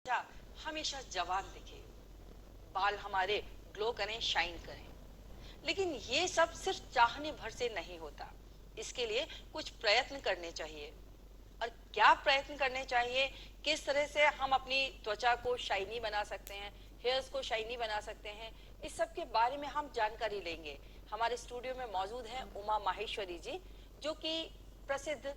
त्वचा हमेशा जवान दिखे, बाल हमारे ग्लो करें, शाइन करें। लेकिन ये सब सिर्फ चाहने भर से नहीं होता, इसके लिए कुछ प्रयत्न करने चाहिए। और क्या प्रयत्न करने चाहिए, किस तरह से हम अपनी त्वचा को शाइनी बना सकते हैं, हेयर्स को शाइनी बना सकते हैं, इस सब के बारे में हम जानकारी लेंगे। हमारे स्टूडियो में मौजूद हैं उमा माहेश्वरी जी, जो कि प्रसिद्ध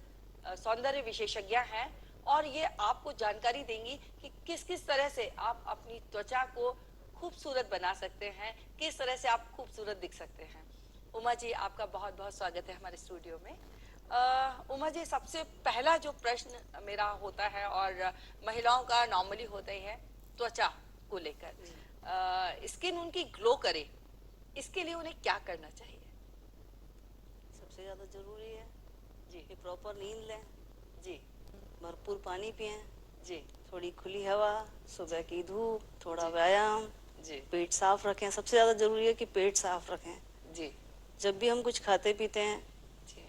सौंदर्य विशेषज्ञ हैं, और ये आपको जानकारी देंगी कि किस किस तरह से आप अपनी त्वचा को खूबसूरत बना सकते हैं, किस तरह से आप खूबसूरत दिख सकते हैं। उमा जी, आपका बहुत बहुत स्वागत है हमारे स्टूडियो में। उमा जी, सबसे पहला जो प्रश्न मेरा होता है और महिलाओं का नॉर्मली होता ही है, त्वचा को लेकर। स्किन उनकी ग्लो करे, इसके लिए उन्हें क्या करना चाहिए? सबसे ज़्यादा ज़रूरी है जी कि प्रॉपर नींद लें, जी भरपूर पानी पिएं, जी थोड़ी खुली हवा, सुबह की धूप, थोड़ा जी व्यायाम, जी पेट साफ रखें। सबसे ज़्यादा ज़रूरी है कि पेट साफ रखें। जी जब भी हम कुछ खाते पीते हैं जी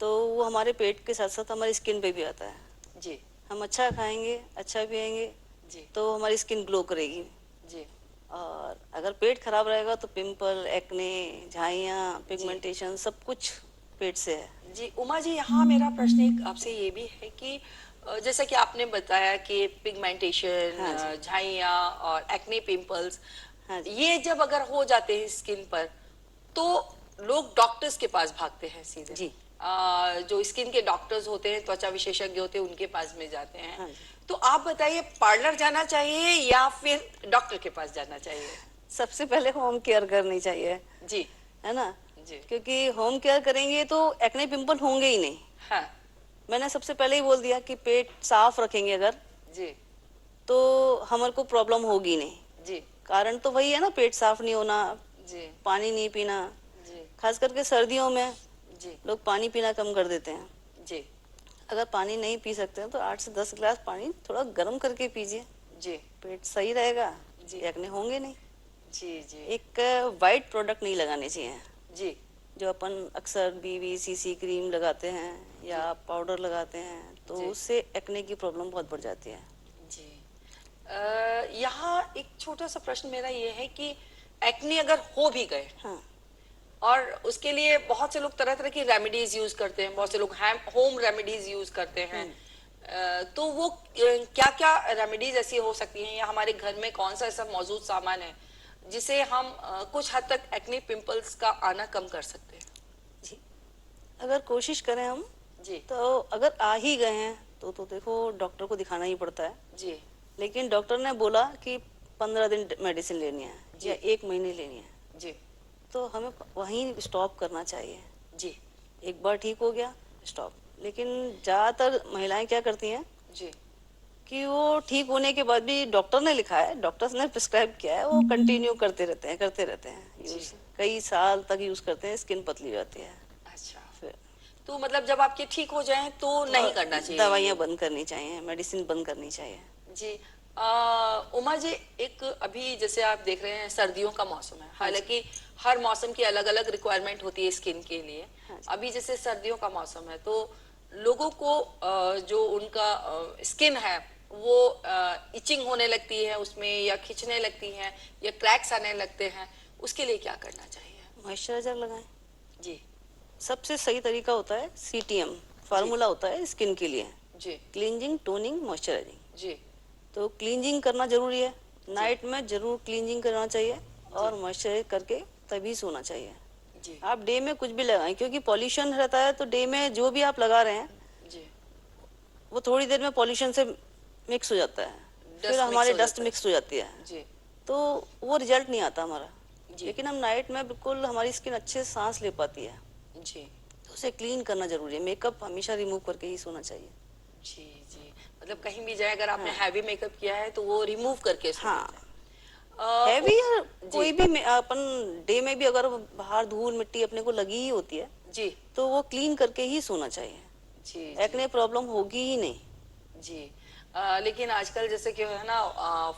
तो वो हमारे पेट के साथ साथ हमारी स्किन पे भी आता है। जी हम अच्छा खाएंगे, अच्छा पिएंगे जी तो हमारी स्किन ग्लो करेगी। जी और अगर पेट खराब रहेगा तो पिंपल, एक्ने, झाइयाँ, जी पिगमेंटेशन सब कुछ पेट से है। जी। उमा जी, यहाँ मेरा प्रश्न एक आपसे ये भी है कि जैसा कि आपने बताया कि हाँ जी, पिगमेंटेशन, झाइयाँ और एक्ने, पिंपल्स, हाँ जी, ये जब अगर हो जाते हैं स्किन पर, तो लोग डॉक्टर्स के पास भागते हैं सीधे। जी, जो स्किन के डॉक्टर्स होते हैं, त्वचा विशेषज्ञ होते हैं, उनके पास में जाते हैं। हाँ जी। तो आप बताइए, पार्लर जाना चाहिए या फिर डॉक्टर के पास जाना चाहिए? सबसे पहले होम केयर करनी चाहिए, जी है ना? जी। क्योंकि होम केयर करेंगे तो एक्ने पिंपल होंगे ही नहीं। हाँ मैंने सबसे पहले ही बोल दिया कि पेट साफ रखेंगे अगर जी तो हमारे को प्रॉब्लम होगी नहीं। जी कारण तो वही है ना, पेट साफ नहीं होना, जी पानी नहीं पीना। जी खास करके सर्दियों में जी लोग पानी पीना कम कर देते हैं। जी अगर पानी नहीं पी सकते हैं तो 8 से 10 गिलास पानी थोड़ा गर्म करके पीजिए, जी पेट सही रहेगा, जी एक्ने होंगे नहीं। जी जी एक वाइट प्रोडक्ट नहीं लगाने चाहिए, जी जो अपन अक्सर BB CC क्रीम लगाते हैं जी या पाउडर लगाते हैं तो जी उससे एक्ने की प्रॉब्लम बहुत बढ़ जाती है। जी। यहाँ एक छोटा सा प्रश्न मेरा ये है कि एक्ने अगर हो भी गए, हाँ, और उसके लिए बहुत से लोग तरह तरह की रेमेडीज यूज करते हैं, बहुत से लोग होम रेमेडीज यूज करते हैं। तो वो क्या क्या रेमेडीज ऐसी हो सकती हैं, या हमारे घर में कौन सा ऐसा मौजूद सामान है जिसे हम कुछ हद तक एक्ने पिंपल्स का आना कम कर सकते हैं? जी। अगर कोशिश करें हम जी तो अगर आ ही गए हैं तो देखो डॉक्टर को दिखाना ही पड़ता है। जी लेकिन डॉक्टर ने बोला कि 15 दिन मेडिसिन लेनी है या जी 1 महीने लेनी है जी तो हमें वहीं स्टॉप करना चाहिए। जी एक बार ठीक हो गया, स्टॉप। लेकिन ज़्यादातर महिलाएं क्या करती हैं जी कि वो ठीक होने के बाद भी डॉक्टर ने लिखा है, डॉक्टर ने प्रिस्क्राइब किया है, वो कंटिन्यू करते रहते हैं जी। यूज, कई साल तक यूज करते हैं, स्किन पतली हो जाती है। अच्छा, फिर तो मतलब जब आपके ठीक हो जाएं तो नहीं करना चाहिए दवाइयाँ ये? बंद करनी चाहिए, मेडिसिन बंद करनी चाहिए। जी। उमा जी, एक अभी जैसे आप देख रहे हैं, सर्दियों का मौसम है, हाँ जी, हालांकि हर मौसम की अलग अलग रिक्वायरमेंट होती है स्किन के लिए। हाँ जी, अभी जैसे सर्दियों का मौसम है, तो लोगों को जो उनका स्किन है वो इचिंग होने लगती है उसमें, या खिंचने लगती है, या क्रैक्स आने लगते हैं, उसके लिए क्या करना चाहिए? मॉइस्चराइजर लगाएं। जी सबसे सही तरीका होता है CTM, जी फार्मूला होता है स्किन के लिए, जी क्लींजिंग, टोनिंग, मॉइस्चराइजिंग। जी तो क्लींजिंग करना जरूरी है, जी नाइट में जरूर क्लींजिंग करना चाहिए जी और मॉइस्चराइज करके तभी सोना चाहिए। जी आप डे में कुछ भी लगाएं, क्योंकि पॉल्यूशन रहता है तो डे में जो भी आप लगा रहे हैं जी। वो थोड़ी देर में पॉल्यूशन से मिक्स हो जाता है, फिर डस्ट मिक्स हमारी हो डस्ट जाता है। मिक्स हो जाती है जी तो वो रिजल्ट नहीं आता हमारा। जी लेकिन हम नाइट में बिल्कुल हमारी स्किन अच्छे से सांस ले पाती है, जी तो उसे क्लीन करना जरूरी है। मेकअप हमेशा रिमूव करके ही सोना चाहिए। जी जी। मतलब कहीं भी जाए, अगर आपने हाँ, हैवी मेकअप किया है तो वो रिमूव करके सोना हाँ, चाहिए। हैवी या जी कोई भी अपन डे में भी अगर बाहर धूल मिट्टी अपने को लगी ही होती है जी तो वो क्लीन करके ही सोना चाहिए, जी जी एक्ने प्रॉब्लम होगी ही नहीं। जी। लेकिन आजकल जैसे कि है ना,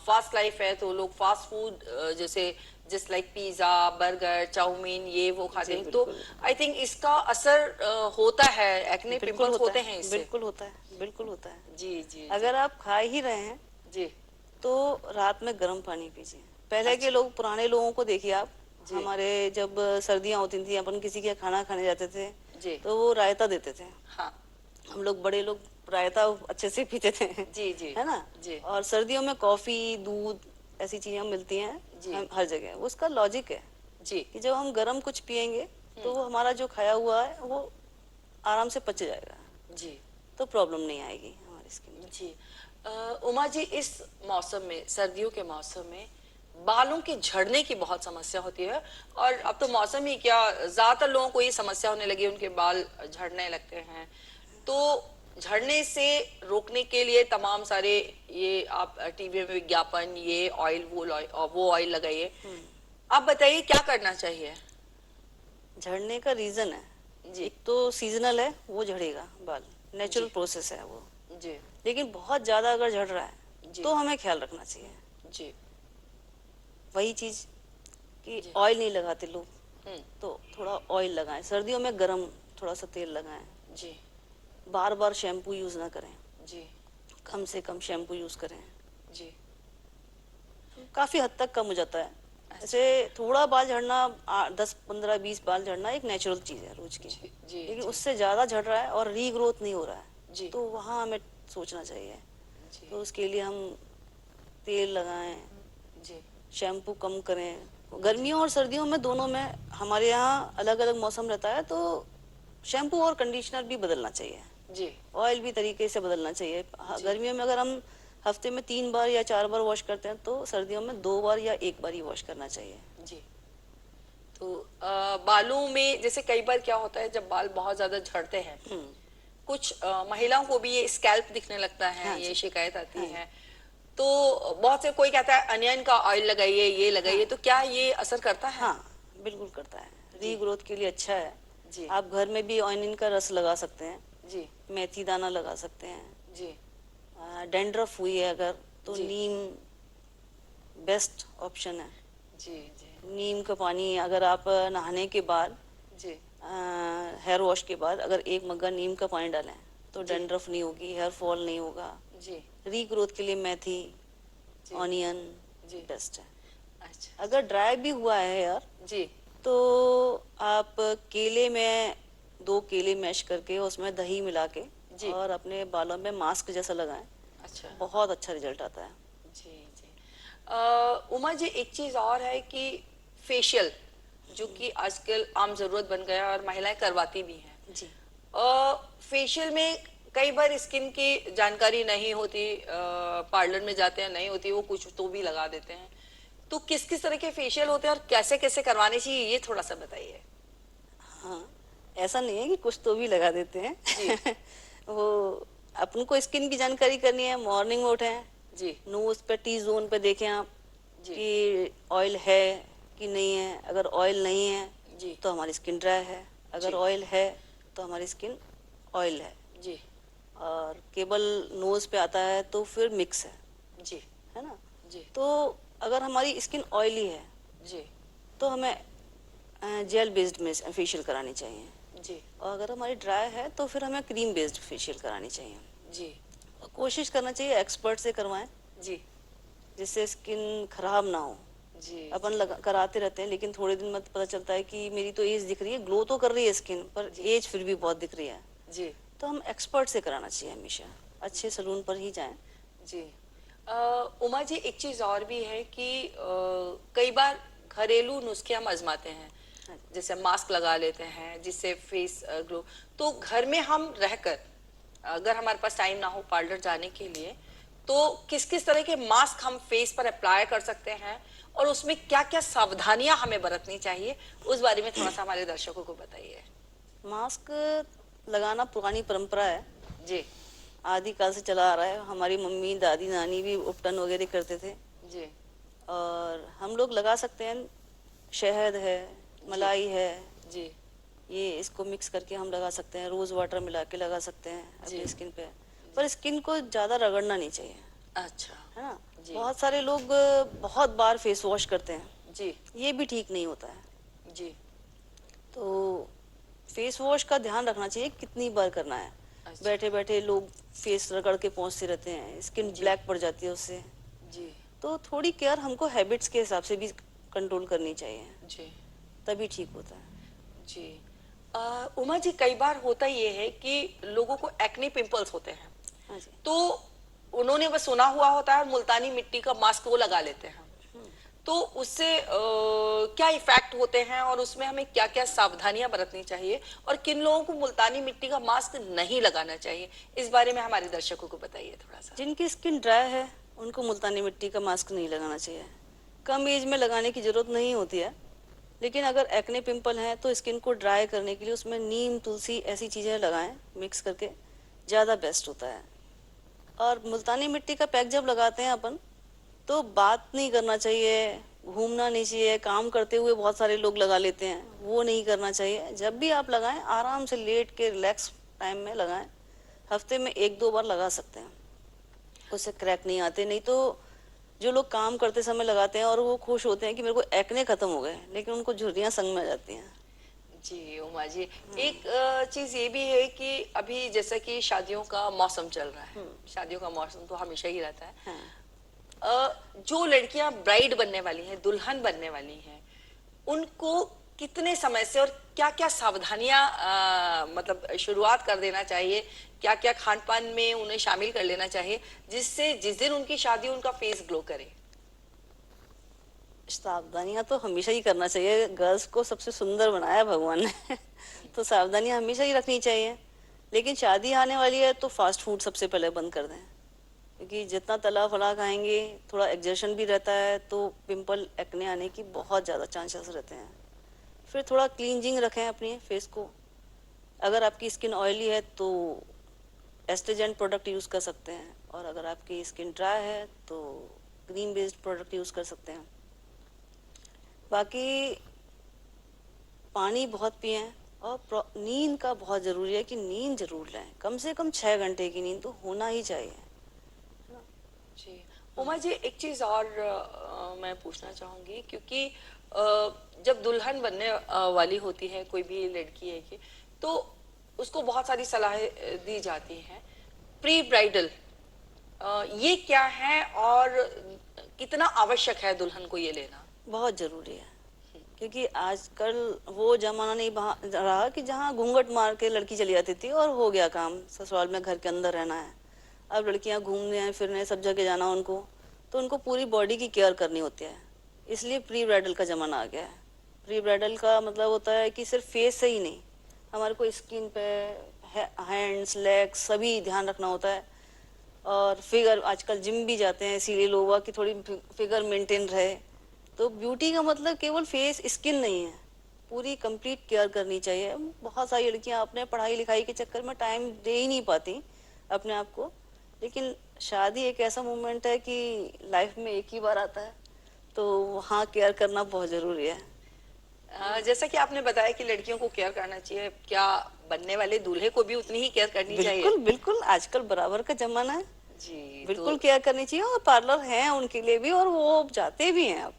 फास्ट लाइफ है, तो लोग फास्ट फूड जैसे just like pizza, burger, chowmein, ये वो खाते जी हैं, तो बिल्कुल, आई थिंक इसका असर होता है, एक्ने बिल्कुल पिंपल्स होता होते है, हैं इससे। बिल्कुल होता है, बिल्कुल होता है। जी जी जी अगर आप खा ही रहे हैं जी तो रात में गर्म पानी पीजिए। पहले के अच्छा। लोग, पुराने लोगों को देखिए आप, जी। हमारे जब सर्दियां होती थी, अपन किसी के खाना खाने जाते थे जी। तो वो रायता देते थे। हाँ। हम लोग बड़े लोग रायता अच्छे से पीते थे जी। जी। है ना। जी। और सर्दियों में कॉफी, दूध, ऐसी चीजें मिलती हैं जी। हर जगह। वो उसका लॉजिक है जी। कि जब हम गर्म कुछ पियेंगे तो वो हमारा जो खाया हुआ है वो आराम से पच जाएगा, जी। तो प्रॉब्लम नहीं आएगी हमारी स्किन में। जी। उमा जी, इस मौसम में, सर्दियों के मौसम में बालों के झड़ने की बहुत समस्या होती है। और अब तो मौसम ही क्या, ज्यादातर लोगों को ये समस्या होने लगी, उनके बाल झड़ने लगते हैं। तो झड़ने से रोकने के लिए तमाम सारे, ये आप टीवी में विज्ञापन, ये ऑयल, वो ऑयल लगाइए। आप बताइए क्या करना चाहिए? झड़ने का रीजन है, जी। एक तो सीजनल है, वो झड़ेगा बाल, नेचुरल जी। प्रोसेस है वो। जी। लेकिन बहुत ज्यादा अगर झड़ रहा है जी। तो हमें ख्याल रखना चाहिए। जी। वही चीज कि जी। ऑयल नहीं लगाते लोग, हम्म। तो थोड़ा ऑयल लगाएं। सर्दियों में गरम थोड़ा सा तेल लगाएं। जी। बार बार शैम्पू यूज ना करें, जी। कम से कम शैम्पू यूज करें। जी। काफी हद तक कम हो जाता है। अच्छा। ऐसे थोड़ा बाल झड़ना, 10 15 20 बाल झड़ना एक नेचुरल चीज है रोज की। जी। जी। लेकिन जी। उससे ज्यादा झड़ रहा है और रीग्रोथ नहीं हो रहा है, जी। तो वहाँ हमें सोचना चाहिए। जी। तो उसके लिए हम तेल लगाएं, जी। शैम्पू कम करें। गर्मियों और सर्दियों में दोनों में हमारे यहाँ अलग अलग मौसम रहता है, तो शैम्पू और कंडीशनर भी बदलना चाहिए, जी। ऑयल भी तरीके से बदलना चाहिए। जी। गर्मियों में अगर हम हफ्ते में 3 बार या 4 बार वॉश करते हैं, तो सर्दियों में 2 बार या 1 बार ही वॉश करना चाहिए। जी। तो बालों में जैसे कई बार क्या होता है, जब बाल बहुत ज्यादा झड़ते हैं, कुछ महिलाओं को भी ये स्कैल्प दिखने लगता है, हाँ ये जी। शिकायत आती हाँ है। जी। तो बहुत से, कोई कहता है अनियन का ऑयल लगाइए, ये लगाइए, हाँ तो क्या ये असर करता है? हाँ, बिल्कुल करता है, जी। रीग्रोथ के लिए अच्छा है। जी। आप घर में भी ऑनियन का रस लगा सकते हैं, जी। मेथी दाना लगा सकते हैं। जी। डैंड्रफ हुई है अगर, तो जी। नीम बेस्ट ऑप्शन है। जी। जी। नीम का पानी अगर आप नहाने के बाद, जी। हेयर वॉश के बाद अगर 1 मग्गा नीम का पानी डालें, तो जी। डैंड्रफ नहीं होगी, हेयर फॉल नहीं होगा। जी। रीग्रोथ के लिए मेथी, जी। ऑनियन जी। बेस्ट है। अच्छा। अगर ड्राई भी हुआ है हेयर, जी। तो आप केले में 2 केले मैश करके उसमें दही मिला के जी। और अपने बालों में मास्क जैसा लगाएं, अच्छा। बहुत अच्छा रिजल्ट आता है। जी। जी। उमा जी, एक चीज और है कि फेशियल, जो कि आजकल आम जरूरत बन गया है और महिलाएं करवाती भी हैं। जी। फेशियल में कई बार स्किन की जानकारी नहीं होती, पार्लर में जाते हैं, नहीं होती, वो कुछ तो भी लगा देते हैं। तो किस किस तरह के फेशियल होते हैं और कैसे कैसे करवाने चाहिए, ये थोड़ा सा बताइए। हाँ, ऐसा नहीं है कि कुछ तो भी लगा देते जी। हैं वो अपन को स्किन की जानकारी करनी है। मॉर्निंग में उठें, जी। नोज पे, टी जोन पे देखें आप जी। कि ऑयल है कि नहीं है। अगर ऑयल नहीं है जी। तो हमारी स्किन ड्राई है, अगर जी। ऑयल है तो हमारी स्किन ऑयल है। जी। और केवल नोज पे आता है तो फिर मिक्स जी। है ना। जी। तो अगर हमारी स्किन ऑयली है जी। तो हमें जेल बेस्ड में फेशियल करानी चाहिए, जी। और अगर हमारी ड्राई है तो फिर हमें क्रीम बेस्ड फेशियल करानी चाहिए। जी। और कोशिश करना चाहिए एक्सपर्ट से करवाएं, जी। जिससे स्किन खराब ना हो। जी। अपन कराते रहते हैं, लेकिन थोड़े दिन में पता चलता है कि मेरी तो एज दिख रही है, ग्लो तो कर रही है स्किन पर, जी। एज फिर भी बहुत दिख रही है। जी। तो हम एक्सपर्ट से कराना चाहिए, हमेशा अच्छे सलून पर ही जाएं। जी। उमा जी, एक चीज और भी है कि कई बार घरेलू नुस्खे हम आजमाते हैं, जैसे मास्क लगा लेते हैं जिससे फेस ग्लो। तो घर में हम रहकर, अगर हमारे पास टाइम ना हो पार्लर जाने के लिए, तो किस किस तरह के मास्क हम फेस पर अप्लाई कर सकते हैं और उसमें क्या क्या सावधानियां हमें बरतनी चाहिए, उस बारे में थोड़ा सा हमारे दर्शकों को बताइए। मास्क लगाना पुरानी परंपरा है, जी। आदिकाल से चला आ रहा है। हमारी मम्मी, दादी, नानी भी उपटन वगैरह करते थे, जी। और हम लोग लगा सकते हैं। शहद है, मलाई है, जी। ये इसको मिक्स करके हम लगा सकते हैं। रोज वाटर मिला के लगा सकते हैं जी। अपनी स्किन पे। पर स्किन को ज्यादा रगड़ना नहीं चाहिए, अच्छा। है ना। जी। बहुत सारे लोग बहुत बार फेस वॉश करते हैं, जी। ये भी ठीक नहीं होता है। जी। तो फेस वॉश का ध्यान रखना चाहिए कितनी बार करना है। अच्छा। बैठे बैठे लोग फेस रगड़ के पहुंचते रहते हैं, स्किन जी। ब्लैक पड़ जाती है उससे। जी तो थोड़ी केयर हमको हैबिट्स के हिसाब से भी कंट्रोल करनी चाहिए, जी तभी ठीक होता है। जी। उमा जी, कई बार होता ये है कि लोगों को एक्ने पिंपल्स होते हैं, हाँ जी। तो उन्होंने बस सुना हुआ होता है और मुल्तानी मिट्टी का मास्क वो लगा लेते हैं, तो उससे क्या इफेक्ट होते हैं और उसमें हमें क्या क्या सावधानियां बरतनी चाहिए, और किन लोगों को मुल्तानी मिट्टी का मास्क नहीं लगाना चाहिए, इस बारे में हमारे दर्शकों को बताइए थोड़ा सा। जिनकी स्किन ड्राई है उनको मुल्तानी मिट्टी का मास्क नहीं लगाना चाहिए, कम एज में लगाने की जरूरत नहीं होती है। लेकिन अगर एक्ने पिंपल हैं तो स्किन को ड्राई करने के लिए उसमें नीम, तुलसी ऐसी चीज़ें लगाएं मिक्स करके, ज़्यादा बेस्ट होता है। और मुल्तानी मिट्टी का पैक जब लगाते हैं अपन, तो बात नहीं करना चाहिए, घूमना नहीं चाहिए, काम करते हुए बहुत सारे लोग लगा लेते हैं, वो नहीं करना चाहिए। जब भी आप लगाएं आराम से लेट के रिलैक्स टाइम में लगाएं, हफ्ते में 1-2 बार लगा सकते हैं, उससे क्रैक नहीं आते। नहीं तो जो लोग काम करते समय लगाते हैं और वो खुश होते हैं कि मेरे को एक्ने खत्म हो गए, लेकिन उनको झुर्रियां संग में आ जाती हैं। जी उमा जी, एक चीज ये भी है कि अभी जैसे कि शादियों का मौसम चल रहा है, शादियों का मौसम तो हमेशा ही रहता है। हाँ। जो लड़कियां ब्राइड बनने वाली हैं, दुल्हन बनने वाली हैं, उनको कितने समय से और क्या क्या सावधानियां मतलब शुरुआत कर देना चाहिए, क्या क्या खान पान में उन्हें शामिल कर लेना चाहिए, जिससे जिस दिन उनकी शादी हो, उनका फेस ग्लो करे? सावधानियां तो हमेशा ही करना चाहिए, गर्ल्स को सबसे सुंदर बनाया भगवान ने तो सावधानियां हमेशा ही रखनी चाहिए। लेकिन शादी आने वाली है तो फास्ट फूड सबसे पहले बंद कर दें, क्योंकि जितना तला फला खाएंगे, थोड़ा एग्जर्शन भी रहता है तो पिंपल एक्ने आने की बहुत ज़्यादा चांसेस रहते हैं। फिर थोड़ा क्लींजिंग रखें अपनी फेस को। अगर आपकी स्किन ऑयली है तो एस्ट्रीजेंट प्रोडक्ट यूज़ कर सकते हैं, और अगर आपकी स्किन ड्राई है तो क्रीम बेस्ड प्रोडक्ट यूज़ कर सकते हैं। बाकी पानी बहुत पिएं, और नींद का बहुत ज़रूरी है कि नींद जरूर लें, कम से कम 6 घंटे की नींद तो होना ही चाहिए। जी उमा जी, एक चीज और मैं पूछना चाहूंगी, क्योंकि जब दुल्हन बनने वाली होती है कोई भी लड़की है कि, तो उसको बहुत सारी सलाहें दी जाती हैं। प्री ब्राइडल ये क्या है और कितना आवश्यक है दुल्हन को ये लेना? बहुत ज़रूरी है, क्योंकि आजकल वो जमाना नहीं रहा कि जहाँ घूंघट मार के लड़की चली जाती थी और हो गया काम, ससुराल में घर के अंदर रहना है। अब लड़कियां घूमने फिरने सब जगह जाना उनको, तो उनको पूरी बॉडी की केयर करनी होती है। इसलिए प्री ब्राइडल का ज़माना आ गया है। प्री ब्राइडल का मतलब होता है कि सिर्फ फेस से ही नहीं, हमारे को स्किन पे, हैंड्स, लेग्स सभी ध्यान रखना होता है। और फिगर, आजकल जिम भी जाते हैं इसीलिए लोगों की थोड़ी फिगर मेंटेन रहे। तो ब्यूटी का मतलब केवल फेस स्किन नहीं है, पूरी कंप्लीट केयर करनी चाहिए। बहुत सारी लड़कियां अपने पढ़ाई लिखाई के चक्कर में टाइम दे ही नहीं पाती अपने आप को, लेकिन शादी एक ऐसा मोमेंट है कि लाइफ में एक ही बार आता है, तो वहाँ केयर करना बहुत जरूरी है। जैसा कि आपने बताया कि लड़कियों को केयर करना चाहिए, क्या बनने वाले दूल्हे को भी उतनी ही केयर करनी चाहिए? बिल्कुल बिल्कुल, आजकल बराबर का जमाना है, जी बिल्कुल तो केयर करनी चाहिए। और पार्लर हैं उनके लिए भी, और वो जाते भी हैं अब।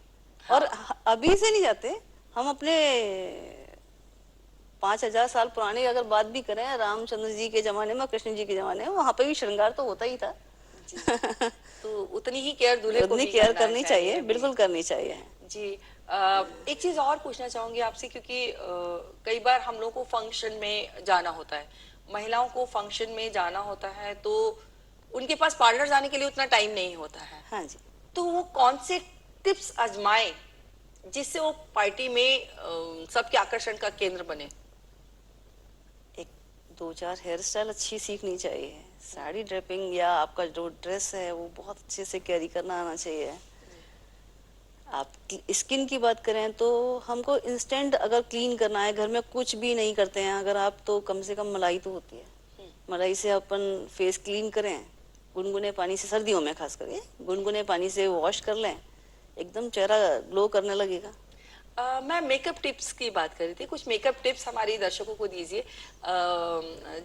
और हाँ अभी से नहीं जाते, हम अपने 5,000 साल पुराने अगर बात भी करें, रामचंद्र जी के जमाने में, कृष्ण जी के जमाने में, वहां पे भी श्रृंगार तो होता ही था जी, तो उतनी ही केयर दूल्हे को उतनी भी केयर करना करनी चाहिए चाहिए, बिल्कुल करनी चाहिए। जी। एक चीज और पूछना चाहूंगी आपसे, क्योंकि कई बार हम लोग को फंक्शन में जाना होता है, महिलाओं को फंक्शन में जाना होता है, तो उनके पास पार्लर जाने के लिए उतना टाइम नहीं होता है, हाँ जी। तो वो कौन से टिप्स आजमाएं जिससे वो पार्टी में सबके आकर्षण का केंद्र बने? एक 2-4 हेयर स्टाइल अच्छी सीखनी चाहिए, साड़ी ड्रेपिंग या आपका जो ड्रेस है वो बहुत अच्छे से कैरी करना आना चाहिए। आप स्किन की बात करें तो हमको इंस्टेंट अगर क्लीन करना है, घर में कुछ भी नहीं करते हैं अगर आप, तो कम से कम मलाई तो होती है, मलाई से अपन फेस क्लीन करें, गुनगुने पानी से, सर्दियों में खास करके गुनगुने पानी से वॉश कर लें, एकदम चेहरा ग्लो करने लगेगा। मैं मेकअप टिप्स की बात कर रही थी, कुछ मेकअप टिप्स हमारी दर्शकों को दीजिए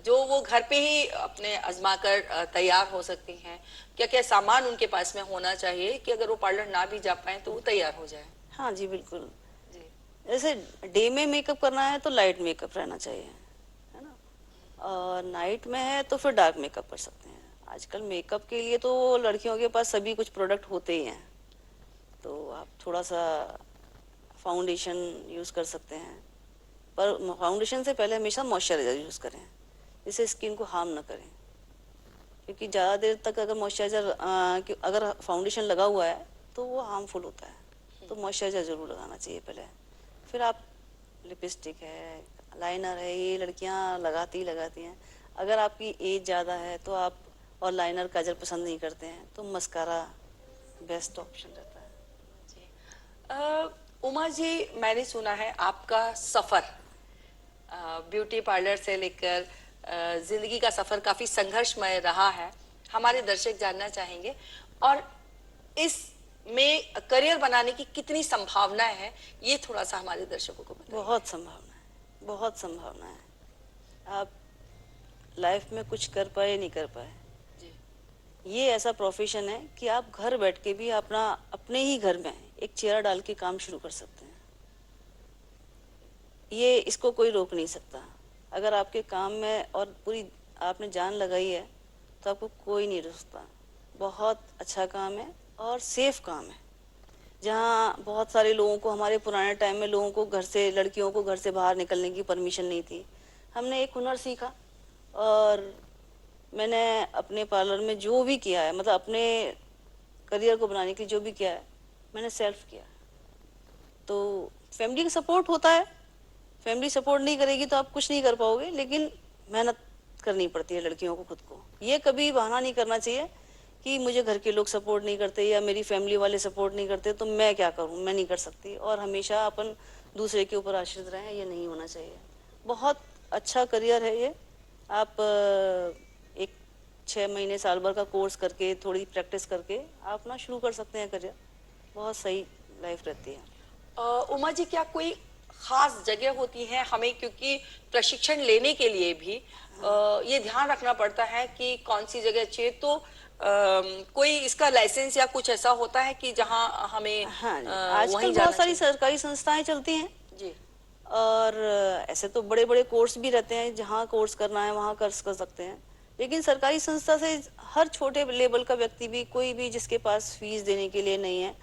जो वो घर पे ही अपने आजमा कर तैयार हो सकती हैं। क्या क्या सामान उनके पास में होना चाहिए कि अगर वो पार्लर ना भी जा पाए तो वो तैयार हो जाए? हाँ जी बिल्कुल। जी जैसे डे में मेकअप करना है तो लाइट मेकअप रहना चाहिए, है ना। और नाइट में है तो फिर डार्क मेकअप कर सकते हैं। आजकल मेकअप के लिए तो लड़कियों के पास सभी कुछ प्रोडक्ट होते ही हैं, तो आप थोड़ा सा फाउंडेशन यूज़ कर सकते हैं, पर फाउंडेशन से पहले हमेशा मॉइस्चराइजर यूज़ करें, जिससे स्किन को हार्म ना करें। क्योंकि ज़्यादा देर तक अगर मॉइस्चराइजर अगर फाउंडेशन लगा हुआ है तो वो हार्मफुल होता है, तो मॉइस्चराइजर ज़रूर लगाना चाहिए पहले। फिर आप लिपस्टिक है, लाइनर है, ये लड़कियां लगाती हैं। अगर आपकी एज ज़्यादा है तो आप और लाइनर काजल पसंद नहीं करते हैं तो मस्कारा बेस्ट ऑप्शन रहता है। जी। उमा जी, मैंने सुना है आपका सफर ब्यूटी पार्लर से लेकर जिंदगी का सफर काफी संघर्षमय रहा है, हमारे दर्शक जानना चाहेंगे। और इस में करियर बनाने की कितनी संभावनाएं हैं, ये थोड़ा सा हमारे दर्शकों को बताइए। बहुत संभावना है, बहुत संभावना है। आप लाइफ में कुछ कर पाए नहीं कर पाए, जी। ये ऐसा प्रोफेशन है कि आप घर बैठ के भी अपने ही घर में एक चेयर डाल के काम शुरू कर सकते हैं। ये इसको कोई रोक नहीं सकता। अगर आपके काम में और पूरी आपने जान लगाई है तो आपको कोई नहीं रोक सकता। बहुत अच्छा काम है और सेफ काम है। जहाँ बहुत सारे लोगों को, हमारे पुराने टाइम में लोगों को लड़कियों को घर से बाहर निकलने की परमिशन नहीं थी। हमने एक हुनर सीखा और मैंने अपने पार्लर में जो भी किया है, मतलब अपने करियर को बनाने के लिए जो भी किया है, मैंने सेल्फ किया। तो फैमिली का सपोर्ट होता है, फैमिली सपोर्ट नहीं करेगी तो आप कुछ नहीं कर पाओगे, लेकिन मेहनत करनी पड़ती है लड़कियों को खुद को। ये कभी बहाना नहीं करना चाहिए कि मुझे घर के लोग सपोर्ट नहीं करते या मेरी फैमिली वाले सपोर्ट नहीं करते तो मैं क्या करूं, मैं नहीं कर सकती। और हमेशा अपन दूसरे के ऊपर आश्रित रहें, ये नहीं होना चाहिए। बहुत अच्छा करियर है ये। आप एक 6 महीने साल भर का कोर्स करके, थोड़ी प्रैक्टिस करके आप अपना शुरू कर सकते हैं करियर। बहुत सही लाइफ रहती है। उमा जी, क्या कोई खास जगह होती है हमें, क्योंकि प्रशिक्षण लेने के लिए भी ये ध्यान रखना पड़ता है कि कौन सी जगह अच्छी है, तो कोई इसका लाइसेंस या कुछ ऐसा होता है कि जहां हमें हाँ जी, वहीं आजकल जाना बहुत सारी चाहिए? सरकारी संस्थाएं चलती हैं जी। और ऐसे तो बड़े बड़े कोर्स भी रहते हैं, जहाँ कोर्स करना है वहाँ कर सकते हैं। लेकिन सरकारी संस्था से हर छोटे लेवल का व्यक्ति भी, कोई भी जिसके पास फीस देने के लिए नहीं है,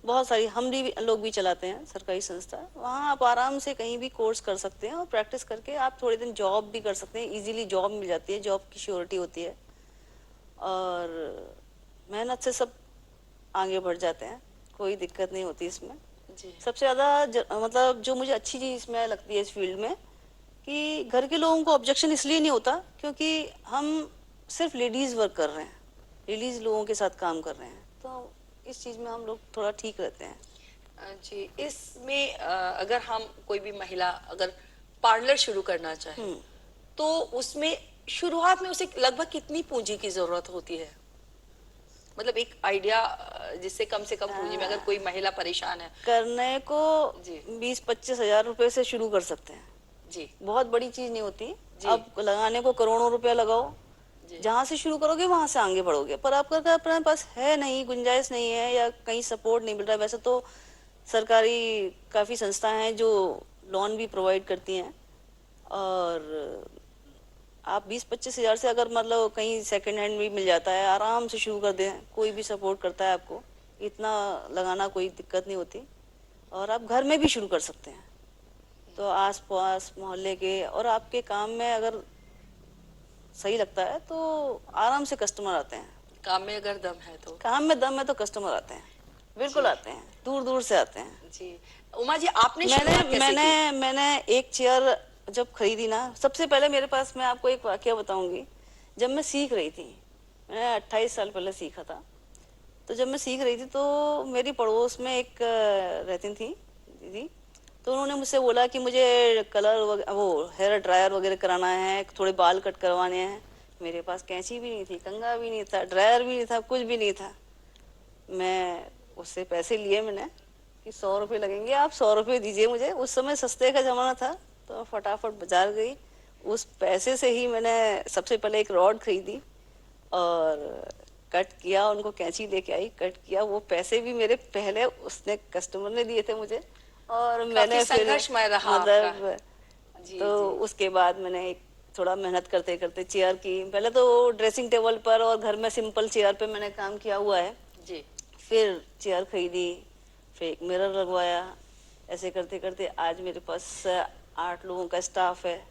बहुत सारी हम भी लोग भी चलाते हैं सरकारी संस्था, वहाँ आप आराम से कहीं भी कोर्स कर सकते हैं और प्रैक्टिस करके आप थोड़े दिन जॉब भी कर सकते हैं। इजीली जॉब मिल जाती है, जॉब की श्योरिटी होती है और मेहनत से सब आगे बढ़ जाते हैं, कोई दिक्कत नहीं होती इसमें। जी। सबसे ज्यादा मतलब जो मुझे अच्छी चीज इसमें लगती है इस फील्ड में, कि घर के लोगों को ऑब्जेक्शन इसलिए नहीं होता क्योंकि हम सिर्फ लेडीज वर्क कर रहे हैं, लेडीज लोगों के साथ काम कर रहे हैं, तो इस चीज में हम लोग थोड़ा ठीक रहते हैं। जी, इसमें अगर हम कोई भी महिला अगर पार्लर शुरू करना चाहे तो उसमें शुरुआत में उसे लगभग कितनी पूंजी की जरूरत होती है? मतलब एक आइडिया, जिससे कम से कम पूंजी में अगर कोई महिला परेशान है। करने को जी। 20-25 हजार रुपए से शुरू कर सकते हैं। जी। बहुत बड़ी चीज नहीं होती। जी। अब लगाने को करोड़ों रुपया लगाओ, जी। जहां से शुरू करोगे वहां से आगे बढ़ोगे। पर आपका अगर अपने पास है नहीं, गुंजाइश नहीं है या कहीं सपोर्ट नहीं मिल रहा है, वैसे तो सरकारी काफी संस्थाएं हैं जो लोन भी प्रोवाइड करती हैं, और आप 20-25 हजार से अगर मतलब कहीं सेकंड हैंड भी मिल जाता है, आराम से शुरू कर दें, कोई भी सपोर्ट करता है आपको, इतना लगाना कोई दिक्कत नहीं होती। और आप घर में भी शुरू कर सकते हैं, तो आस पास मोहल्ले के, और आपके काम में अगर सही लगता है तो आराम से कस्टमर आते हैं। काम में अगर दम है तो। काम में दम है तो कस्टमर आते हैं, बिल्कुल जी। आते हैं, दूर दूर से आते हैं। जी। उमा जी, आपने शुरुआत कैसे मैंने की? मैंने एक चेयर जब खरीदी ना, सबसे पहले मेरे पास, मैं आपको एक वाकया बताऊंगी। जब मैं सीख रही थी, मैंने 28 साल पहले सीखा था, तो जब मैं सीख रही थी तो मेरी पड़ोस में एक रहती थी दीदी, तो उन्होंने मुझसे बोला कि मुझे कलर वो हेयर ड्रायर वगैरह कराना है, थोड़े बाल कट करवाने हैं। मेरे पास कैंची भी नहीं थी, कंघा भी नहीं था, ड्रायर भी नहीं था, कुछ भी नहीं था। मैं उससे पैसे लिए मैंने कि 100 रुपये लगेंगे, आप 100 रुपये दीजिए मुझे। उस समय सस्ते का जमाना था, तो फटाफट बाजार गई, उस पैसे से ही मैंने सबसे पहले एक रॉड खरीदी और कट किया, उनको कैंची लेके आई, कट किया। वो पैसे भी मेरे पहले उसने कस्टमर ने दिए थे मुझे, और मैंने फिर संघर्षमय रहा मतलब आपका। जी। तो जी। उसके बाद मैंने एक थोड़ा मेहनत करते करते चेयर की, पहले तो ड्रेसिंग टेबल पर और घर में सिंपल चेयर पे मैंने काम किया हुआ है। जी। फिर चेयर खरीदी, फिर एक मिरर लगवाया, ऐसे करते करते आज मेरे पास 8 लोगों का स्टाफ है।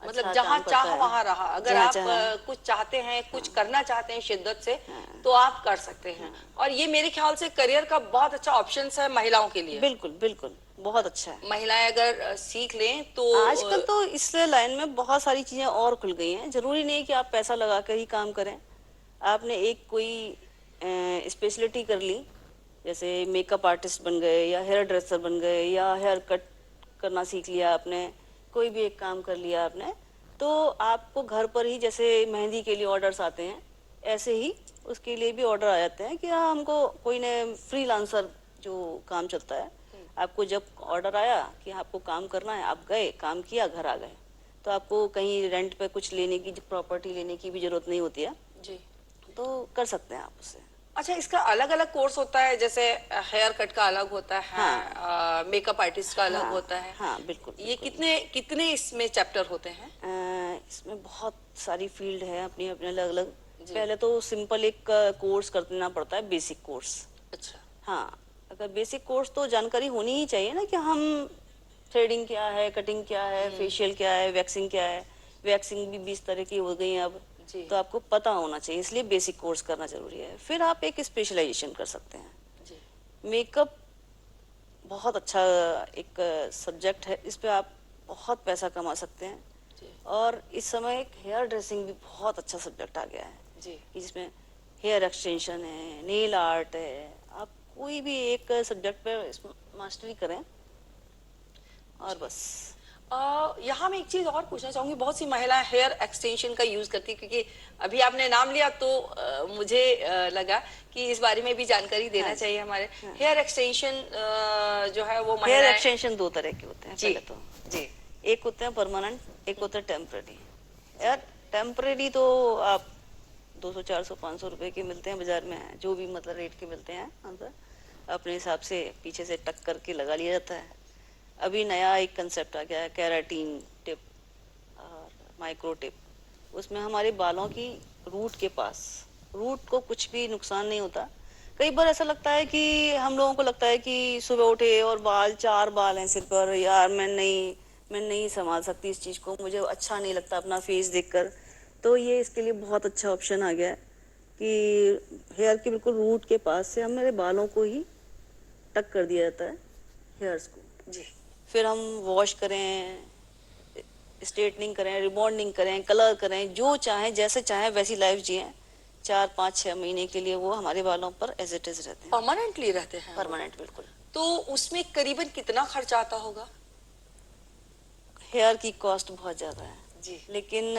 मतलब अच्छा जहाँ काम करता चाह है, वहाँ रहा, अगर जहाँ आप चाहा। कुछ चाहते हैं, कुछ करना चाहते हैं शिद्दत से, हाँ। तो आप कर सकते हैं। और ये मेरे ख्याल से करियर का बहुत अच्छा ऑप्शन है महिलाओं के लिए। बिल्कुल बिल्कुल, बहुत अच्छा है। महिलाएं अगर सीख लें तो आजकल तो इस लाइन में बहुत सारी चीजें और खुल गई हैं, जरूरी नहीं कि आप पैसा लगा कर ही काम करें। आपने एक कोई स्पेशलिटी कर ली, जैसे मेकअप आर्टिस्ट बन गए या हेयर ड्रेसर बन गए या हेयर कट करना सीख लिया आपने, कोई भी एक काम कर लिया आपने, तो आपको घर पर ही, जैसे मेहंदी के लिए ऑर्डर्स आते हैं, ऐसे ही उसके लिए भी ऑर्डर आ जाते हैं कि हाँ हमको कोई ने फ्रीलांसर जो काम चलता है, आपको जब ऑर्डर आया कि आपको काम करना है, आप गए, काम किया, घर आ गए, तो आपको कहीं रेंट पे कुछ लेने की, प्रॉपर्टी लेने की भी जरूरत नहीं होती है, जी। तो कर सकते हैं आप उससे। अच्छा, इसका अलग अलग कोर्स होता है, जैसे हेयर कट का अलग होता है, हाँ। मेकअप आर्टिस्ट का अलग हाँ होता है। हाँ, बिल्कुल ये बिल्कुल। कितने कितने इसमें चैप्टर होते हैं? इसमें बहुत सारी फील्ड है, अपनी अपने अलग अलग। जी। पहले तो सिंपल एक कोर्स करना पड़ता है, बेसिक कोर्स। अच्छा। हाँ, अगर बेसिक कोर्स तो जानकारी होनी ही चाहिए ना कि हम थ्रेडिंग क्या है, कटिंग क्या है, फेशियल क्या है, वैक्सिंग क्या है। वैक्सिंग भी 20 तरह की हो गई है अब, जी। तो आपको पता होना चाहिए, इसलिए बेसिक कोर्स करना जरूरी है। फिर आप एक स्पेशलाइजेशन कर सकते हैं। जी। मेकअप बहुत अच्छा एक सब्जेक्ट है, इस पे आप बहुत पैसा कमा सकते हैं। जी। और इस समय एक हेयर ड्रेसिंग भी बहुत अच्छा सब्जेक्ट आ गया है, जी। कि जिसमें हेयर एक्सटेंशन है, नेल आर्ट है, आप कोई भी एक सब्जेक्ट पे मास्टरी करें और बस। यहाँ मैं एक चीज और पूछना चाहूंगी, बहुत सी महिलाएं हेयर एक्सटेंशन का यूज करती है, क्योंकि अभी आपने नाम लिया तो मुझे लगा कि इस बारे में भी जानकारी देना हाँ, चाहिए हमारे। हाँ। हेयर एक्सटेंशन जो है वो हेयर महिलाएं। एक्सटेंशन 2 तरह के होते हैं जी। पहले तो। जी। एक होते हैं परमानेंट, एक होता है टेम्पररी। यार टेम्पररी तो आप 200 400 500 रुपए के मिलते हैं बाजार में, जो भी मतलब रेट के मिलते हैं, अंदर अपने हिसाब से पीछे से टक करके लगा लिया जाता है। अभी नया एक कंसेप्ट आ गया है, केराटिन टिप और माइक्रो टिप। उसमें हमारे बालों की रूट के पास, रूट को कुछ भी नुकसान नहीं होता। कई बार ऐसा लगता है कि हम लोगों को लगता है कि सुबह उठे और बाल 4 बाल हैं सिर पर, यार मैं नहीं संभाल सकती इस चीज को, मुझे अच्छा नहीं लगता अपना फेस देखकर। तो ये इसके लिए बहुत अच्छा ऑप्शन आ गया है कि हेयर के बिल्कुल रूट के पास से हमारे बालों को ही टक कर दिया जाता है, हेयर्स को। जी। फिर हम वॉश करें, स्ट्रेटनिंग करें, रिबॉन्डिंग करें, कलर करें, जो चाहें, जैसे चाहें वैसी लाइफ जिएं, 4 5 6 महीने के लिए वो हमारे बालों पर एज इट इज रहते हैं, परमानेंटली रहते हैं वो? परमानेंट बिल्कुल। तो उसमें करीबन कितना खर्च आता होगा? हेयर की कॉस्ट बहुत ज्यादा है, जी। लेकिन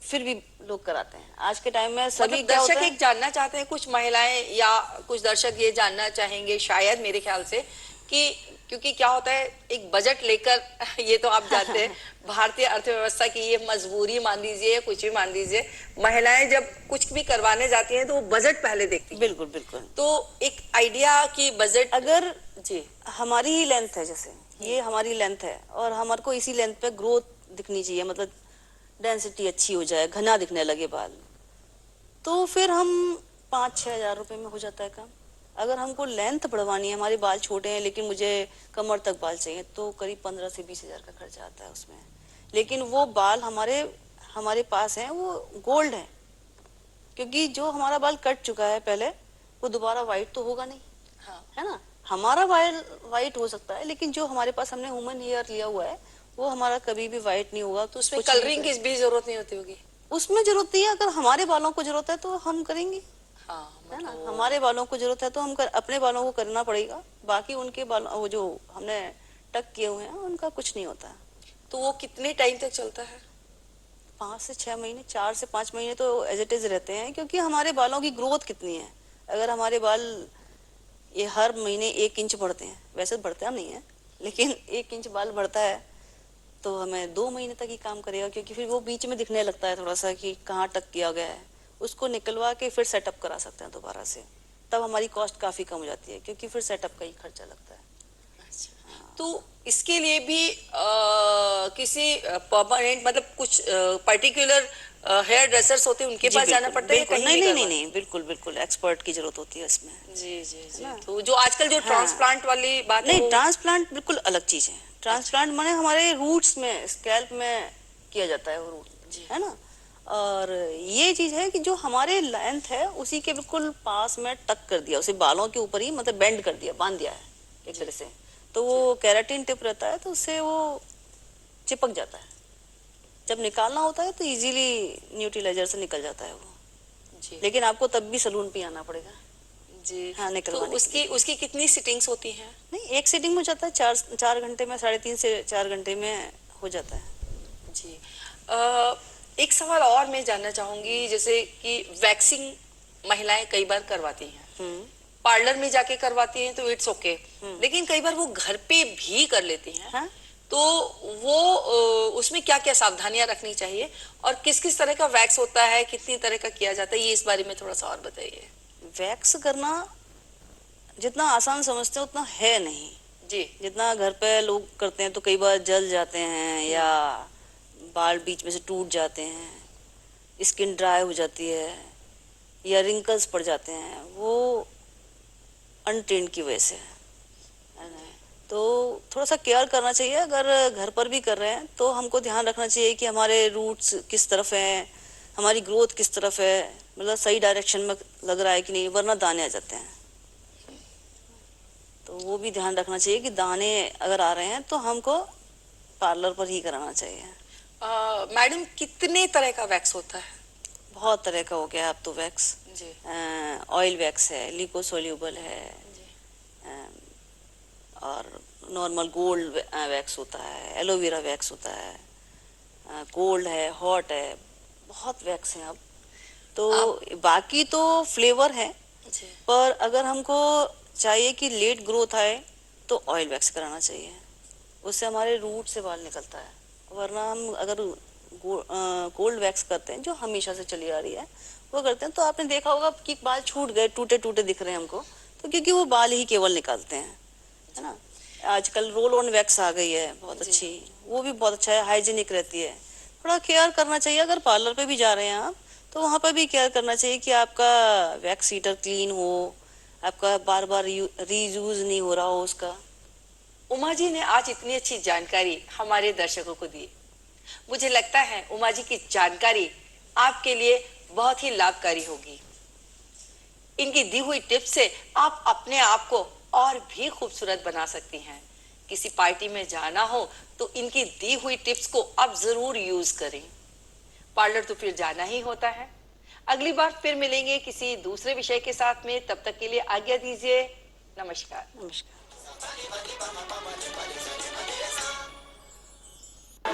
फिर भी लोग कराते हैं आज के टाइम में। सभी मतलब क्या होता दर्शक है, एक जानना चाहते हैं, कुछ महिलाएं या कुछ दर्शक ये जानना चाहेंगे शायद, मेरे ख्याल से, कि क्योंकि क्या होता है एक बजट लेकर ये तो आप जानते हैं भारतीय अर्थव्यवस्था की ये मजबूरी मान लीजिए या कुछ भी मान लीजिए, महिलाएं जब कुछ भी करवाने जाती हैं तो वो बजट पहले देखती हैं। बिल्कुल बिल्कुल। तो एक आइडिया की बजट अगर जी। हमारी ही लेंथ है, जैसे ये हमारी लेंथ है और हमारे को इसी लेंथ पे ग्रोथ दिखनी चाहिए, मतलब डेंसिटी अच्छी हो जाए, घना दिखने लगे बाल, तो फिर हम 5 6 हज़ार रुपए में हो जाता है काम। अगर हमको लेंथ बढ़वानी है, हमारे बाल छोटे हैं लेकिन मुझे कमर तक बाल चाहिए, तो करीब 15 से 20 हज़ार का खर्चा आता है उसमें। लेकिन वो बाल हमारे हमारे पास हैं, वो गोल्ड है, क्योंकि जो हमारा बाल कट चुका है पहले, वो दोबारा वाइट तो होगा नहीं, हाँ। है ना। हमारा बाल वाइट हो सकता है, लेकिन जो हमारे पास हमने ह्यूमन हेयर लिया हुआ है, वो हमारा कभी भी वाइट नहीं होगा। तो उसमें कुछ नहीं कलरिंग की भी जरूरत नहीं होती होगी? उसमें जरूरत नहीं है, अगर हमारे बालों को जरूरत है तो हम करेंगे, हाँ, है ना। मतलब हमारे बालों को जरूरत है तो हम अपने बालों को करना पड़ेगा, बाकी उनके बाल वो जो हमने टक किए हुए हैं उनका कुछ नहीं होता। तो वो कितने टाइम तक चलता है? 5 से 6 महीने, 4 से 5 महीने तो एज इट इज रहते हैं, क्योंकि हमारे बालों की ग्रोथ कितनी है। अगर हमारे बाल ये हर महीने 1 इंच बढ़ते हैं, वैसे बढ़ता नहीं है, लेकिन 1 इंच बाल बढ़ता है, तो हमें 2 महीने तक ही काम करेगा, क्योंकि फिर वो बीच में दिखने लगता है थोड़ा सा कि कहाँ टक किया गया है, उसको निकलवा के फिर सेटअप करा सकते हैं दोबारा से। तब हमारी कॉस्ट काफी कम हो जाती है, क्योंकि फिर सेटअप का ही खर्चा लगता है। अच्छा। तो इसके लिए भी किसी परमानेंट मतलब कुछ पर्टिकुलर हेयर ड्रेसर्स होते हैं उनके जी पास जाना बिल्कुल पड़ता है या बिल्कुल, कहीं नहीं भी नहीं नहीं करवा? नहीं, बिल्कुल बिल्कुल एक्सपर्ट की जरूरत होती है इसमें। जी जी है जी। ना? तो जो आजकल जो हाँ, ट्रांसप्लांट वाली बात है नहीं वो ट्रांसप्लांट बिल्कुल अलग चीज है। अच्छा। ट्रांसप्लांट माने हमारे रूट्स में स्कैल्प में किया जाता है वो रूट, जी है ना। और ये चीज है कि जो हमारे लेंथ है उसी के बिल्कुल पास में टक कर दिया, उसे बालों के ऊपर ही मतलब बेंड कर दिया, बांध दिया है एक जी तरह से। तो जी वो केराटिन टिप रहता है तो उससे वो चिपक जाता है। जब निकालना होता है तो इजीली न्यूट्रीलाइजर से निकल जाता है वो। जी लेकिन आपको तब भी सलून पे आना पड़ेगा, जी। हाँ, तो निकलवाने के लिए। उसकी उसकी कितनी सिटिंग्स होती हैं? नहीं, एक सीटिंग में हो जाता है, 4 घंटे में, 3.5 से 4 घंटे में हो जाता है। जी। अ, एक सवाल और मैं जानना चाहूंगी, जैसे कि वैक्सिंग महिलाएं कई बार करवाती हैं, हम्म पार्लर में जाके करवाती हैं तो इट्स ओके, हम्म लेकिन कई बार वो घर पे भी कर लेती हैं, हाँ, तो वो उसमें क्या क्या सावधानियां रखनी चाहिए और किस किस तरह का वैक्स होता है, कितनी तरह का किया जाता है, ये इस बारे में थोड़ा सा और बताइए। वैक्स करना जितना आसान समझते हैं उतना है नहीं। जी। जितना घर पे लोग करते हैं तो कई बार जल जाते हैं या बाल बीच में से टूट जाते हैं, स्किन ड्राई हो जाती है या रिंकल्स पड़ जाते हैं, वो अनट्रेंड की वजह से है ना। तो थोड़ा सा केयर करना चाहिए। अगर घर पर भी कर रहे हैं तो हमको ध्यान रखना चाहिए कि हमारे रूट्स किस तरफ हैं, हमारी ग्रोथ किस तरफ है, मतलब सही डायरेक्शन में लग रहा है कि नहीं, वरना दाने आ जाते हैं। तो वो भी ध्यान रखना चाहिए कि दाने अगर आ रहे हैं तो हमको पार्लर पर ही कराना चाहिए। मैडम कितने तरह का वैक्स होता है? बहुत तरह का हो गया अब तो वैक्स। जी ऑयल वैक्स है, लिपोसोल्यूबल है, जी और नॉर्मल गोल्ड वैक्स होता है, एलोवेरा वैक्स होता है, कोल्ड है, हॉट है, बहुत वैक्स हैं अब तो। आप बाकी तो फ्लेवर है, जी पर अगर हमको चाहिए कि लेट ग्रोथ आए तो ऑयल वैक्स कराना चाहिए, उससे हमारे रूट से बाल निकलता है। वरना हम अगर कोल्ड वैक्स करते हैं जो हमेशा से चली आ रही है वो करते हैं तो आपने देखा होगा कि बाल छूट गए, टूटे टूटे दिख रहे हैं हमको, तो क्योंकि वो बाल ही केवल निकालते हैं, है ना। आजकल रोल ऑन वैक्स आ गई है बहुत जी अच्छी, वो भी बहुत अच्छा है, हाइजीनिक रहती है। थोड़ा केयर करना चाहिए। अगर पार्लर पे भी जा रहे हैं आप तो वहां पर भी केयर करना चाहिए कि आपका वैक्स हीटर क्लीन हो, आपका बार बार रीयूज नहीं हो रहा हो उसका। उमा जी ने आज इतनी अच्छी जानकारी हमारे दर्शकों को दी। मुझे लगता है उमा जी की जानकारी आपके लिए बहुत ही लाभकारी होगी। इनकी दी हुई टिप्स से आप अपने आप को और भी खूबसूरत बना सकती हैं। किसी पार्टी में जाना हो तो इनकी दी हुई टिप्स को आप जरूर यूज करें। पार्लर तो फिर जाना ही होता है। अगली बार फिर मिलेंगे किसी दूसरे विषय के साथ में, तब तक के लिए आज्ञा दीजिए। नमस्कार। नमस्कार।